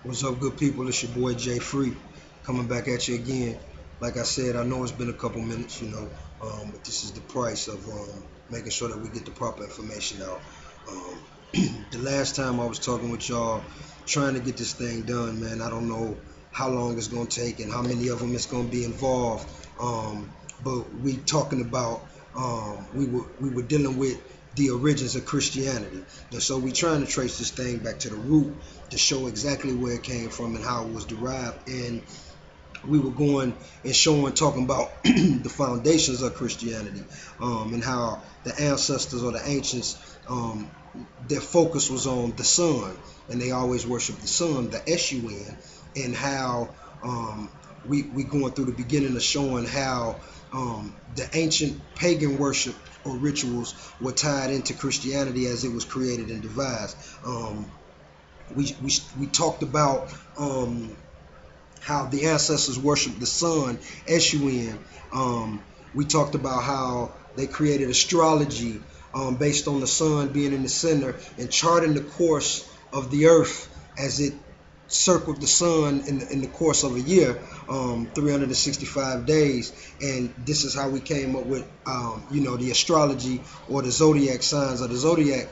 What's up, good people? It's your boy Jay Free coming back at you again. Like I said, I know it's been a couple minutes, but this is the price of making sure that we get the proper information out. The last time I was talking with y'all, trying to get this thing done, man, I don't know how long it's gonna take and how many of them it's gonna be involved. But we talking about we were dealing with the origins of Christianity, and so we trying to trace this thing back to the root to show exactly where it came from and how it was derived. And we were going and showing, talking about the foundations of Christianity, and how the ancestors or the ancients, their focus was on the sun, and they always worshiped the sun, the sun, and how we going through the beginning of showing how the ancient pagan worship or rituals were tied into Christianity as it was created and devised. We talked about how the ancestors worshiped the sun, Sun. We talked about how they created astrology based on the sun being in the center and charting the course of the earth as it circled the sun in the course of a year, 365 days. And this is how we came up with the astrology or the zodiac signs of the zodiac,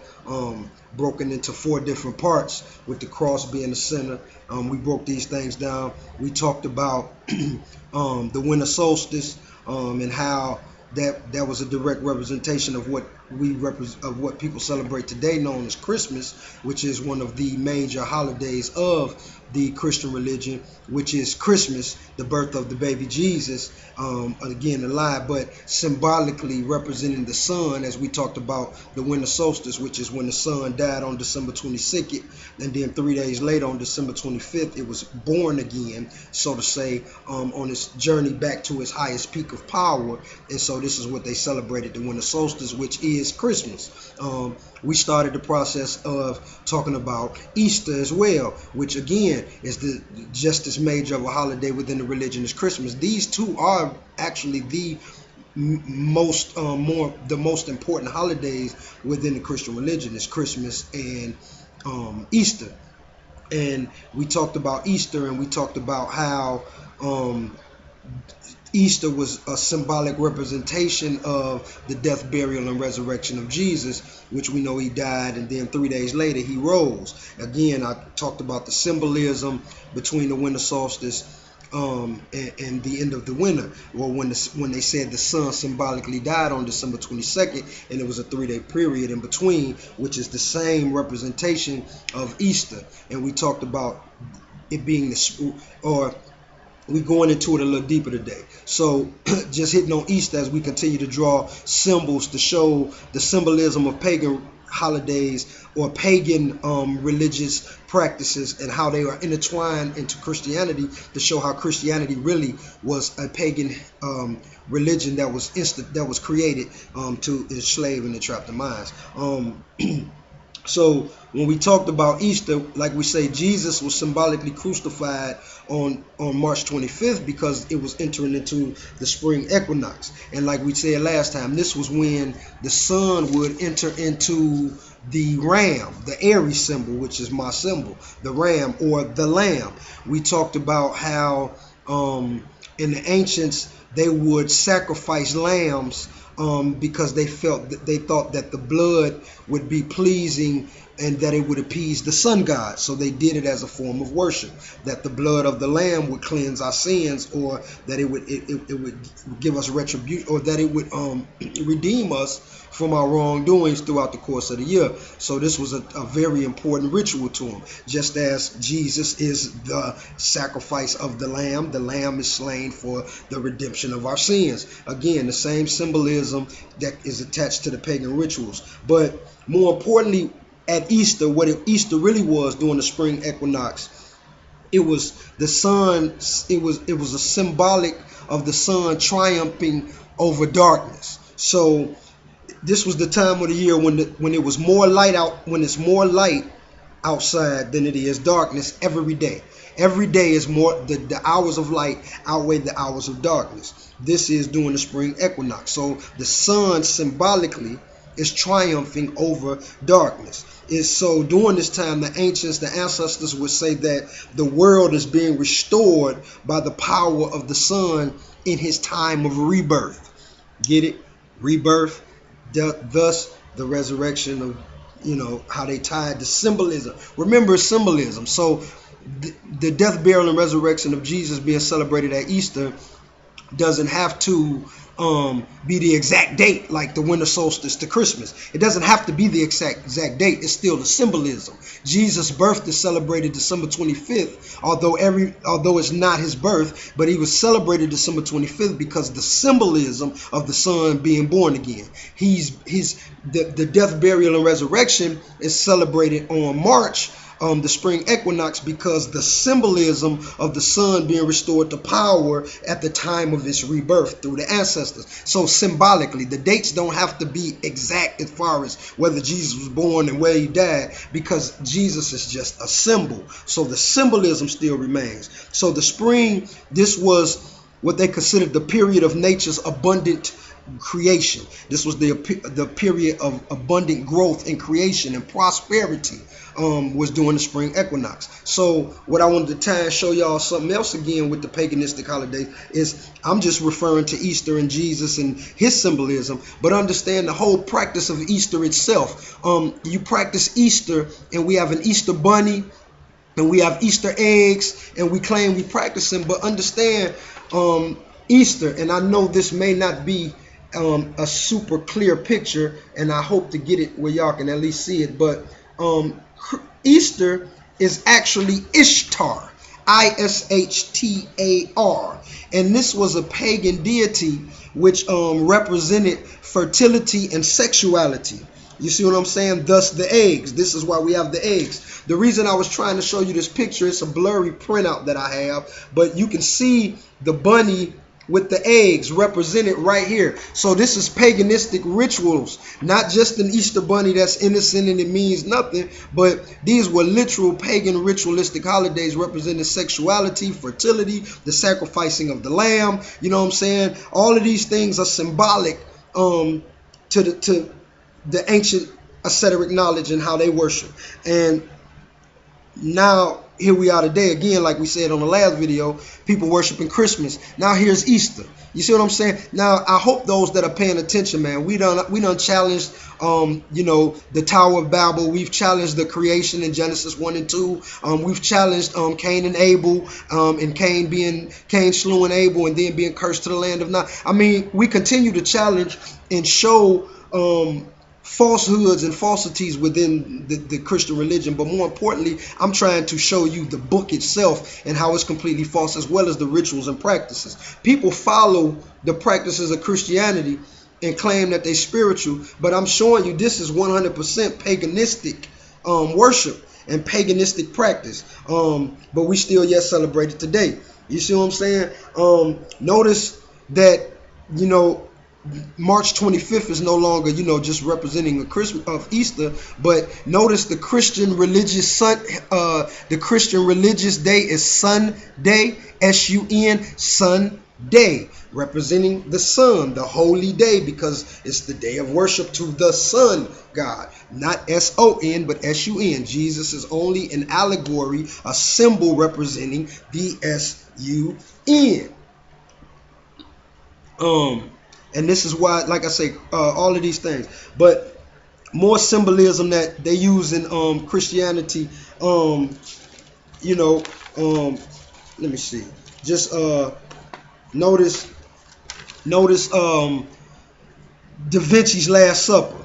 broken into 4 different parts, with the cross being the center. We broke these things down. We talked about the winter solstice, and how that was a direct representation of what people celebrate today, known as Christmas, which is one of the major holidays of the Christian religion, which is Christmas, the birth of the baby Jesus, again alive, but symbolically representing the sun, as we talked about the winter solstice, which is when the sun died on December 22nd, and then 3 days later on December 25th, it was born again, so to say, on its journey back to its highest peak of power. And so this is what they celebrated, the winter solstice, which is Christmas. We started the process of talking about Easter as well, which again is just as major of a holiday within the religion as Christmas. These two are actually the most important holidays within the Christian religion, is Christmas and Easter. And we talked about Easter, and we talked about how Easter was a symbolic representation of the death, burial, and resurrection of Jesus, which we know he died, and then 3 days later he rose. Again, I talked about the symbolism between the winter solstice and the end of the winter, or when they said the sun symbolically died on December 22nd, and it was a 3-day period in between, which is the same representation of Easter. And we talked about it being we going into it a little deeper today. So just hitting on Easter as we continue to draw symbols to show the symbolism of pagan holidays or pagan religious practices, and how they are intertwined into Christianity, to show how Christianity really was a pagan religion that was created to enslave and entrap the minds. So when we talked about Easter, like we say, Jesus was symbolically crucified on March 25th because it was entering into the spring equinox. And like we said last time, this was when the sun would enter into the ram, the Aries symbol, which is my symbol, the ram or the lamb. We talked about how in the ancients they would sacrifice lambs because they thought that the blood would be pleasing and that it would appease the sun god. So they did it as a form of worship, that the blood of the lamb would cleanse our sins, or that it would give us retribution, or that it would redeem us from our wrongdoings throughout the course of the year. So this was a very important ritual to them. Just as Jesus is the sacrifice of the lamb is slain for the redemption of our sins. Again, the same symbolism that is attached to the pagan rituals. But more importantly, at Easter, what Easter really was during the spring equinox, it was the sun. It was a symbolic of the sun triumphing over darkness. So this was the time of the year when it was more light out, when it's more light outside than it is darkness every day. Every day is more, the hours of light outweigh the hours of darkness. This is during the spring equinox. So the sun symbolically is triumphing over darkness. Is so during this time, the ancients, the ancestors would say that the world is being restored by the power of the sun in his time of rebirth. Get it? Rebirth. Thus, the resurrection of, how they tied the symbolism. Remember symbolism. So the death, burial, and resurrection of Jesus being celebrated at Easter doesn't have to be the exact date like the winter solstice to Christmas. It doesn't have to be the exact date. It's still the symbolism. Jesus' birth is celebrated December 25th, although it's not his birth, but he was celebrated December 25th because the symbolism of the son being born again. The death, burial, and resurrection is celebrated on March, the spring equinox, because the symbolism of the sun being restored to power at the time of its rebirth through the ancestors. So symbolically, the dates don't have to be exact as far as whether Jesus was born and where he died, because Jesus is just a symbol. So the symbolism still remains. So the spring, this was what they considered the period of nature's abundant creation. This was the period of abundant growth and creation and prosperity, was during the spring equinox. So what I wanted to tie and show y'all something else again with the paganistic holidays is I'm just referring to Easter and Jesus and his symbolism, but understand the whole practice of Easter itself. You practice Easter and we have an Easter bunny and we have Easter eggs and we claim we practicing, but understand Easter, and I know this may not be a super clear picture, and I hope to get it where y'all can at least see it, but Easter is actually Ishtar, Ishtar, and this was a pagan deity which represented fertility and sexuality. You see what I'm saying? Thus the eggs. This is why we have the eggs. The reason I was trying to show you this picture, it's a blurry printout that I have, but you can see the bunny with the eggs represented right here. So this is paganistic rituals, not just an Easter bunny that's innocent and it means nothing, but these were literal pagan ritualistic holidays representing sexuality, fertility, the sacrificing of the lamb. You know what I'm saying? All of these things are symbolic to the ancient ascetic knowledge and how they worship. And now here we are today, again, like we said on the last video, people worshiping Christmas. Now here's Easter. You see what I'm saying? Now I hope those that are paying attention, man, we done challenged the Tower of Babel. We've challenged the creation in Genesis 1 and 2. We've challenged Cain and Abel, and Cain slewing Abel and then being cursed to the land of Nod. I mean, we continue to challenge and show falsehoods and falsities within the Christian religion, but more importantly, I'm trying to show you the book itself and how it's completely false, as well as the rituals and practices. People follow the practices of Christianity and claim that they're spiritual, but I'm showing you this is 100% paganistic worship and paganistic practice, but we still yet celebrate it today. You see what I'm saying? Notice that, March 25th is no longer, just representing the Christmas of Easter, but notice the Christian religious day is Sunday, S-U-N, Sunday, representing the sun, the holy day, because it's the day of worship to the sun God, not S-O-N, but S-U-N. Jesus is only an allegory, a symbol representing the S-U-N. And this is why, like I say, all of these things, but more symbolism that they use in Christianity. Let me see. Just notice Da Vinci's Last Supper.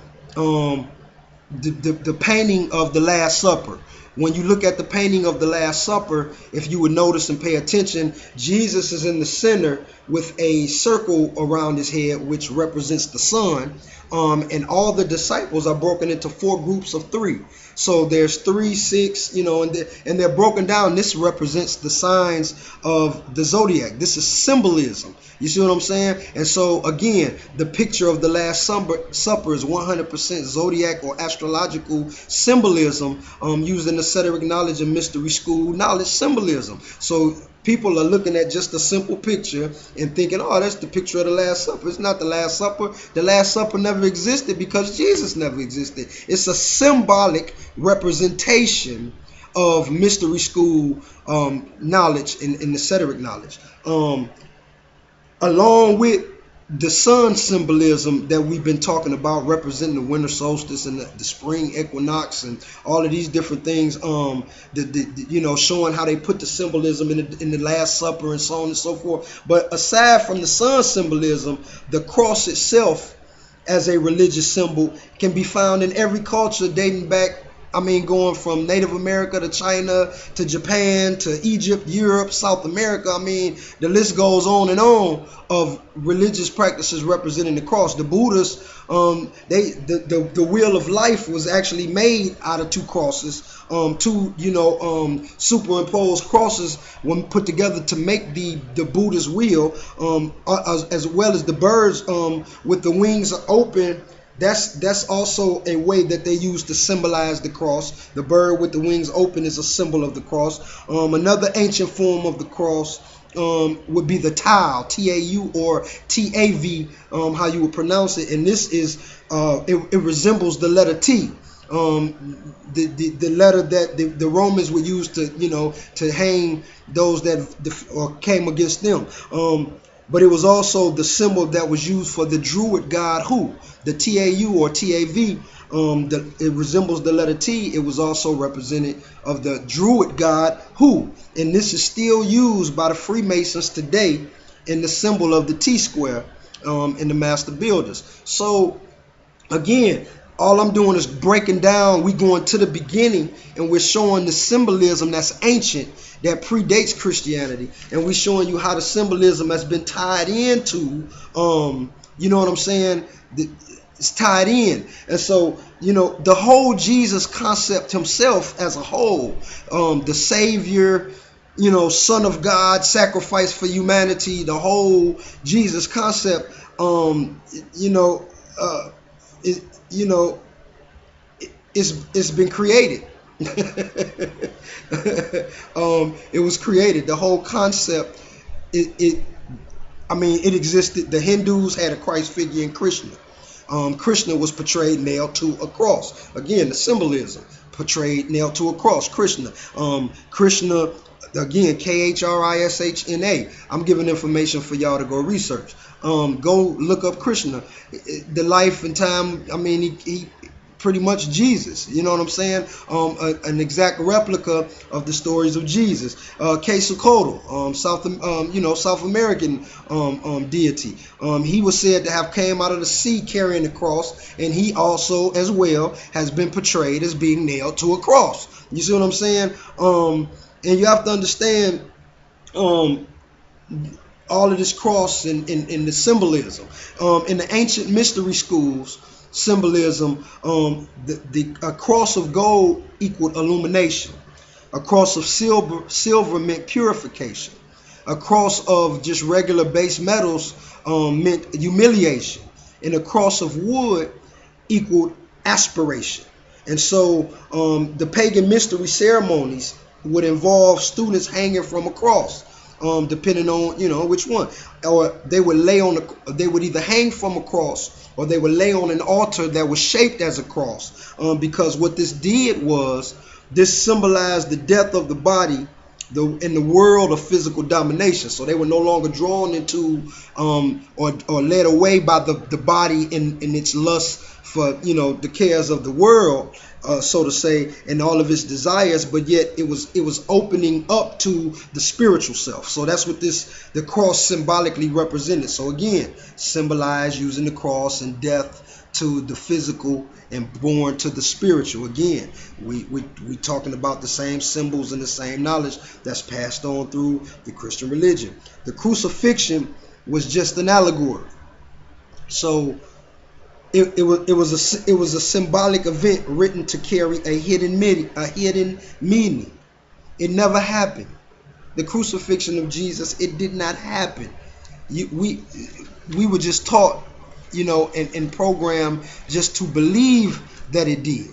The painting of the Last Supper. When you look at the painting of the Last Supper, if you would notice and pay attention, Jesus is in the center with a circle around his head, which represents the sun. And all the disciples are broken into 4 groups of 3. So there's 3, 6, and they're broken down. This represents the signs of the zodiac. This is symbolism. You see what I'm saying? And so again, the picture of the Last Supper is 100% zodiac or astrological symbolism, using esoteric knowledge and mystery school knowledge symbolism. So people are looking at just a simple picture and thinking, oh, that's the picture of the Last Supper. It's not the Last Supper. The Last Supper never existed because Jesus never existed. It's a symbolic representation of mystery school knowledge and esoteric knowledge. Along with the sun symbolism that we've been talking about, representing the winter solstice and the spring equinox and all of these different things, showing how they put the symbolism in the Last Supper and so on and so forth. But aside from the sun symbolism, the cross itself as a religious symbol can be found in every culture dating back, going from Native America to China to Japan to Egypt, Europe, South America. The list goes on and on of religious practices representing the cross. The Buddhists, the wheel of life was actually made out of two crosses, two superimposed crosses when put together to make the Buddha's wheel, as well as the birds with the wings open. That's also a way that they use to symbolize the cross. The bird with the wings open is a symbol of the cross. Another ancient form of the cross would be the tau, T-A-U or T-A-V, how you would pronounce it. And this is, it resembles the letter T. The letter that the Romans would use to hang those that came against them. But it was also the symbol that was used for the Druid god Hu. The T-A-U or T-A-V, it resembles the letter T. It was also represented of the Druid god Hu. And this is still used by the Freemasons today in the symbol of the T-square in the Master Builders. So, again, all I'm doing is breaking down. We're going to the beginning and we're showing the symbolism that's ancient, that predates Christianity. And we're showing you how the symbolism has been tied into, you know what I'm saying? It's tied in. And so, the whole Jesus concept himself as a whole, the Savior, Son of God, sacrifice for humanity, the whole Jesus concept, it's been created. It was created. The whole concept, it existed. The Hindus had a Christ figure in Krishna. Krishna was portrayed nailed to a cross. Again, the symbolism portrayed nailed to a cross. Krishna, again, K-H-R-I-S-H-N-A. I'm giving information for y'all to go research. Go look up Krishna, the life and time. He pretty much Jesus, you know what I'm saying? An exact replica of the stories of Jesus. Quetzalcoatl, South American deity. He was said to have came out of the sea carrying the cross, and he also, as well, has been portrayed as being nailed to a cross. You see what I'm saying? And you have to understand all of this cross and the symbolism. In the ancient mystery schools, symbolism, a cross of gold equaled illumination. A cross of silver meant purification. A cross of just regular base metals meant humiliation. And a cross of wood equaled aspiration. And so the pagan mystery ceremonies would involve students hanging from a cross, depending on which one. Or they would they would either hang from a cross, or they would lay on an altar that was shaped as a cross, because what this did was this symbolized the death of the body in the world of physical domination. So they were no longer drawn into or led away by the body in its lust for the cares of the world, so to say, and all of its desires, but yet it was opening up to the spiritual self. So that's what the cross symbolically represented. So again, symbolized using the cross and death to the physical and born to the spiritual. Again, we talking about the same symbols and the same knowledge that's passed on through the Christian religion. The crucifixion was just an allegory. So it was a symbolic event written to carry a hidden meaning. It never happened. The crucifixion of Jesus, it did not happen. We were just taught, and programmed just to believe that it did.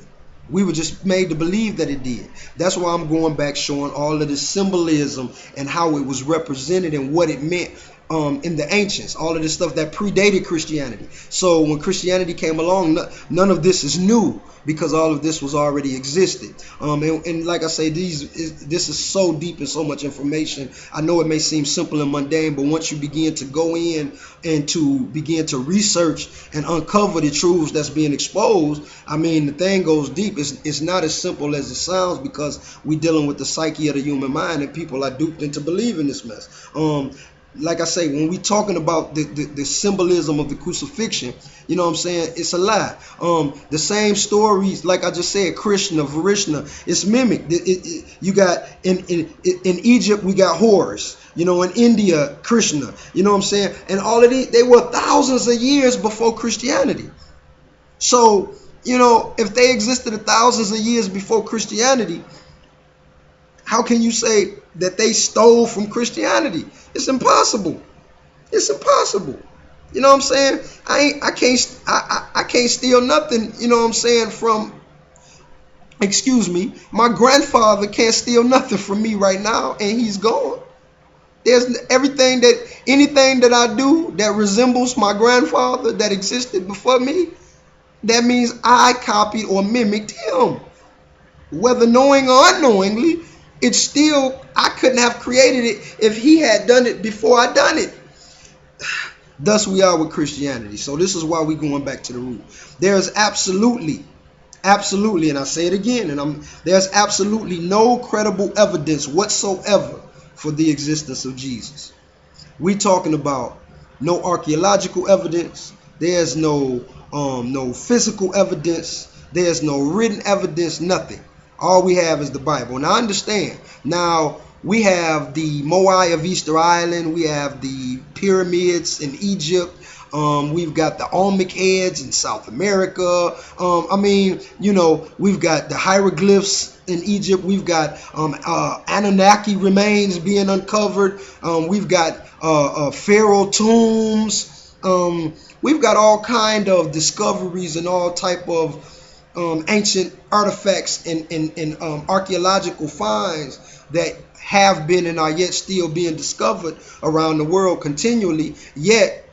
We were just made to believe that it did. That's why I'm going back showing all of this symbolism and how it was represented and what it meant in the ancients, all of this stuff that predated Christianity. So when Christianity came along, none of this is new, because all of this was already existed. And like I say, this is so deep and so much information. I know it may seem simple and mundane, but once you begin to go in and to begin to research and uncover the truths that's being exposed, I mean, the thing goes deep. It's not as simple as it sounds, because we're dealing with the psyche of the human mind, and people are duped into believing this mess. Like I say, when we talking about the symbolism of the crucifixion, you know what I'm saying, it's a lie. The same stories, like I just said, Krishna, Varishna, it's mimicked. You got in Egypt, we got Horus. You know, in India, Krishna. You know what I'm saying? And all of these, they were thousands of years before Christianity. So, you know, if they existed thousands of years before Christianity, how can you say that they stole from Christianity? It's impossible. It's impossible. You know what I'm saying? I can't steal nothing, you know what I'm saying, from, excuse me, my grandfather can't steal nothing from me right now, and he's gone. There's anything that I do that resembles my grandfather that existed before me, that means I copied or mimicked him. Whether knowing or unknowingly, it's still, I couldn't have created it if he had done it before I done it. Thus we are with Christianity. So this is why we're going back to the root. There's absolutely, and I say it again, and there's absolutely no credible evidence whatsoever for the existence of Jesus. We're talking about no archaeological evidence. There's no physical evidence. There's no written evidence, nothing. All we have is the Bible. Now, understand, now we have the Moai of Easter Island. We have the pyramids in Egypt. We've got the Olmec heads in South America. I mean, you know, we've got the hieroglyphs in Egypt. We've got Anunnaki remains being uncovered. We've got pharaoh tombs. We've got all kind of discoveries and all type of ancient artifacts and archaeological finds that have been and are yet still being discovered around the world continually. Yet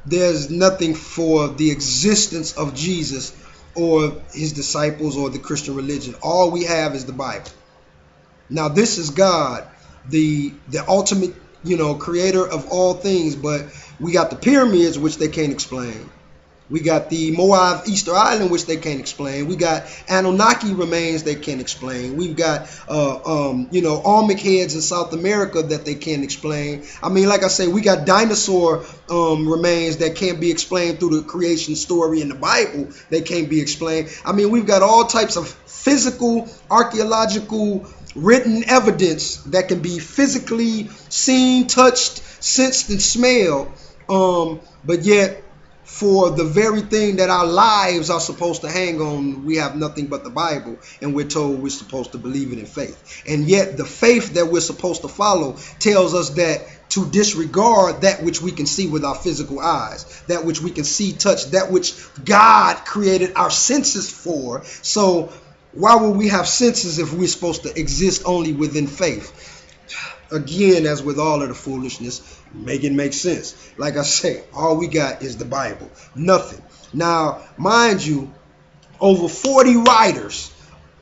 there's nothing for the existence of Jesus or his disciples or the Christian religion. All we have is the Bible. Now, this is God, the ultimate, you know, creator of all things. But we got the pyramids, which they can't explain. We got the Moai of Easter Island, which they can't explain. We got Anunnaki remains they can't explain. We've got, you know, Olmec heads in South America that they can't explain. I mean, like I say, we got dinosaur remains that can't be explained through the creation story in the Bible. They can't be explained. I mean, we've got all types of physical, archaeological, written evidence that can be physically seen, touched, sensed, and smelled. But yet, for the very thing that our lives are supposed to hang on, we have nothing but the Bible, and we're told we're supposed to believe it in faith. And yet the faith that we're supposed to follow tells us that to disregard that which we can see with our physical eyes, that which we can see, touch, that which God created our senses for. So why would we have senses if we're supposed to exist only within faith? Again, as with all of the foolishness, make it make sense. Like I say, all we got is the Bible. Nothing. Now, mind you, over 40 writers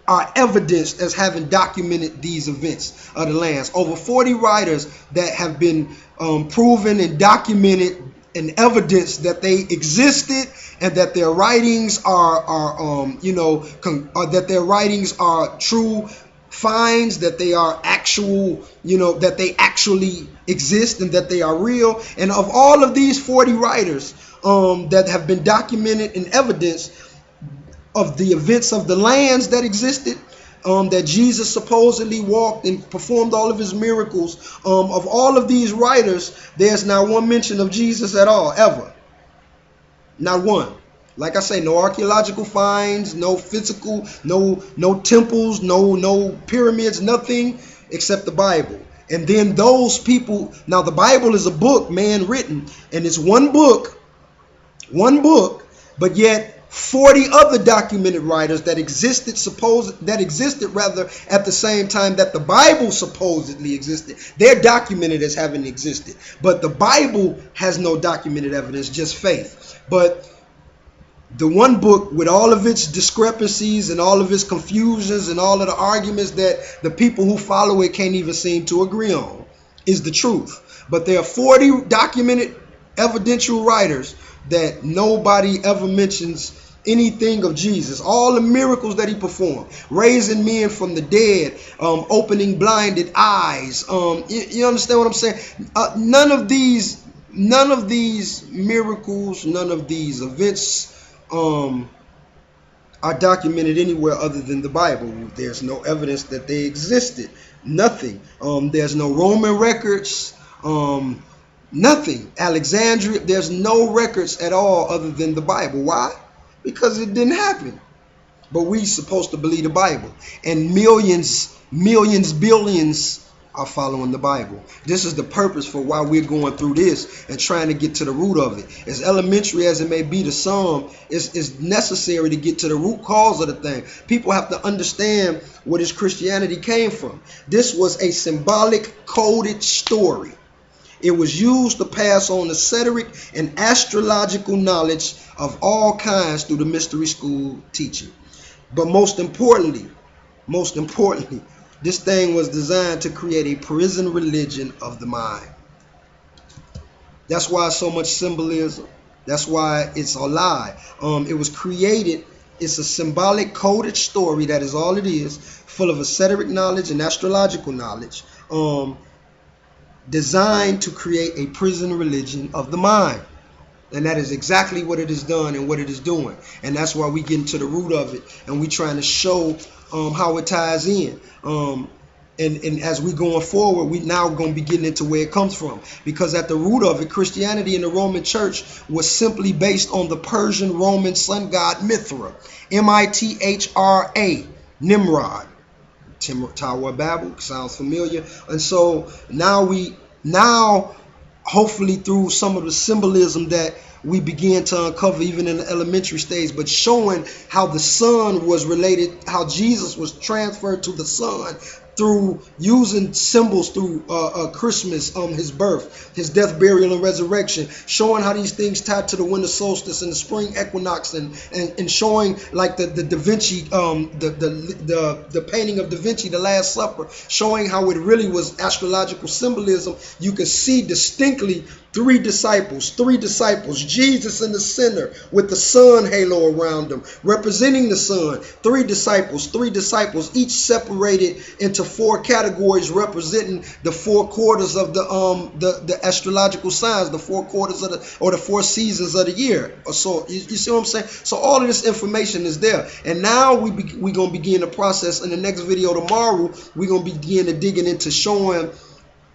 are evidenced as having documented these events of the lands. Over 40 writers that have been proven and documented and evidence that they existed, and that their writings are you know, that their writings are true finds, that they are actual, you know, that they actually exist and that they are real. And of all of these 40 writers that have been documented in evidence of the events of the lands that existed, that Jesus supposedly walked and performed all of his miracles, of all of these writers, there's not one mention of Jesus at all, ever. Not one. Like I say, no archaeological finds, no physical, no temples, no pyramids, nothing except the Bible. And then those people, now the Bible is a book, man written, and it's one book, but yet 40 other documented writers that existed at the same time that the Bible supposedly existed. They're documented as having existed, but the Bible has no documented evidence, just faith. But the one book, with all of its discrepancies and all of its confusions and all of the arguments that the people who follow it can't even seem to agree on, is the truth. But there are 40 documented evidential writers that nobody ever mentions anything of Jesus. All the miracles that he performed, raising men from the dead, opening blinded eyes. You understand what I'm saying? None of these miracles, none of these events are documented anywhere other than the Bible. There's no evidence that they existed. Nothing. There's no Roman records. Nothing. Alexandria, there's no records at all other than the Bible. Why? Because it didn't happen. But we supposed to believe the Bible. And millions, billions are following the Bible. This is the purpose for why we're going through this and trying to get to the root of it. As elementary as it may be to some, it's necessary to get to the root cause of the thing. People have to understand where this Christianity came from. This was a symbolic coded story. It was used to pass on esoteric and astrological knowledge of all kinds through the mystery school teaching. But most importantly, this thing was designed to create a prison religion of the mind. That's why so much symbolism. That's why it's a lie. It was created. It's a symbolic coded story, that is all it is, full of esoteric knowledge and astrological knowledge, designed to create a prison religion of the mind. And that is exactly what it has done and what it is doing. And that's why we get into the root of it, and we trying to show how it ties in. And as we going forward, we now going to be getting into where it comes from. Because at the root of it, Christianity in the Roman church was simply based on the Persian Roman sun god Mithra. M-I-T-H-R-A, Nimrod. Tower of Babel, sounds familiar. And so now hopefully through some of the symbolism that we begin to uncover even in the elementary stage, but showing how the sun was related, how Jesus was transferred to the sun through using symbols through Christmas, his birth, his death, burial, and resurrection, showing how these things tied to the winter solstice and the spring equinox, and showing like the Da Vinci, the painting of Da Vinci, The Last Supper, showing how it really was astrological symbolism. You can see distinctly three disciples, Jesus in the center with the sun halo around them, representing the sun. Three disciples, each separated into four categories, representing the four quarters of the astrological signs, the four quarters of the four seasons of the year. So you see what I'm saying? So all of this information is there, and now we're gonna begin the process. In the next video tomorrow, we're gonna begin to digging into showing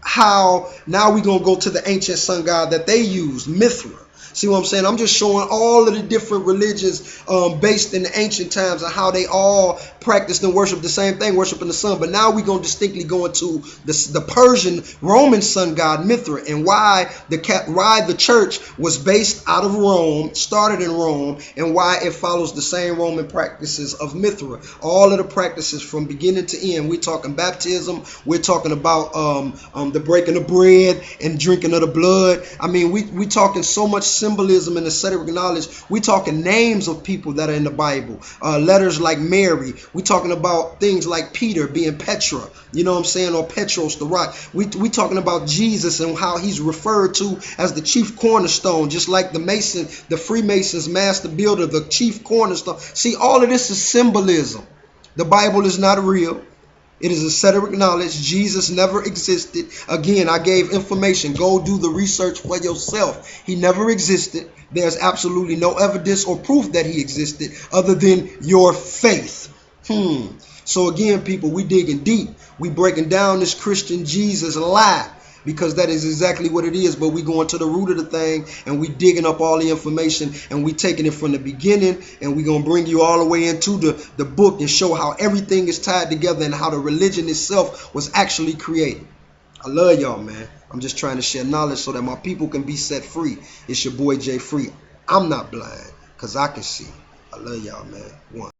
how now we're going to go to the ancient sun god that they used, Mithra. See what I'm saying? I'm just showing all of the different religions based in the ancient times and how they all practiced and worshiped the same thing, worshiping the sun. But now we're going to distinctly go into the Persian Roman sun god Mithra, and why the church was based out of Rome, started in Rome, and why it follows the same Roman practices of Mithra. All of the practices from beginning to end. We're talking baptism. We're talking about the breaking of bread and drinking of the blood. I mean, we talking so much symbolism and esoteric knowledge. We talking names of people that are in the Bible, letters like Mary. We talking about things like Peter being Petra, you know what I'm saying, or Petros, the rock. We talking about Jesus and how he's referred to as the chief cornerstone, just like the Freemasons, master builder, the chief cornerstone. See, all of this is symbolism. The Bible is not real. It is esoteric knowledge. Jesus never existed. Again, I gave information. Go do the research for yourself. He never existed. There's absolutely no evidence or proof that he existed other than your faith. So again, people, we digging deep. We breaking down this Christian Jesus lie, because that is exactly what it is. But we going to the root of the thing, and we digging up all the information, and we taking it from the beginning, and we gonna bring you all the way into the book and show how everything is tied together and how the religion itself was actually created. I love y'all, man. I'm just trying to share knowledge so that my people can be set free. It's your boy Jay Free. I'm not blind, because I can see. I love y'all, man. One.